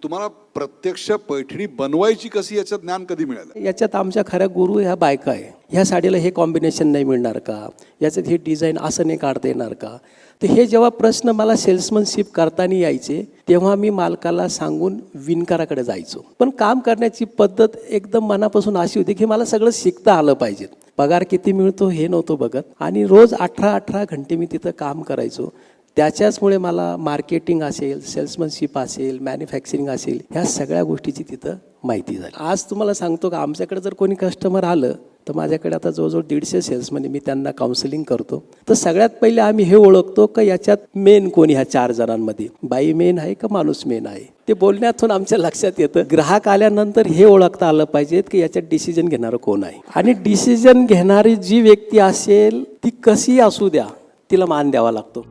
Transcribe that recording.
तुम्हाला प्रत्यक्ष पैठणी बनवायची कशी याचं ज्ञान कधी मिळालं? याच्यात आमच्या खऱ्या गुरु ह्या बायका आहे. ह्या साडीला हे कॉम्बिनेशन नाही मिळणार का, याच्यात हे डिझाईन असं नाही काढता येणार का. तर हे जेव्हा प्रश्न मला सेल्समनशिप करताना यायचे तेव्हा मी मालकाला सांगून विणकराकडे जायचो. पण काम करण्याची पद्धत एकदम मनापासून अशी होती की मला सगळं शिकता आलं पाहिजे. पगार किती मिळतो हे नव्हतं बघत आणि रोज 18 घंटे मी तिथं काम करायचो. त्याच्याचमुळे मला मार्केटिंग असेल, सेल्समनशिप असेल, मॅन्युफॅक्चरिंग असेल, ह्या सगळ्या गोष्टीची तिथं माहिती झाली. आज तुम्हाला सांगतो का आमच्याकडे जर कोणी कस्टमर आलं तर माझ्याकडे आता जवळजवळ 150 सेल्समन मी त्यांना काउन्सिलिंग करतो. तर सगळ्यात पहिले आम्ही हे ओळखतो का याच्यात मेन कोणी, ह्या 4 जणांमध्ये बाई मेन आहे का माणूस मेन आहे. ते बोलण्यातून आमच्या लक्षात येतं. ग्राहक आल्यानंतर हे ओळखता आलं पाहिजे की याच्यात डिसिजन घेणारं कोण आहे. आणि डिसिजन घेणारी जी व्यक्ती असेल ती कशी असू द्या, तिला मान द्यावा लागतो.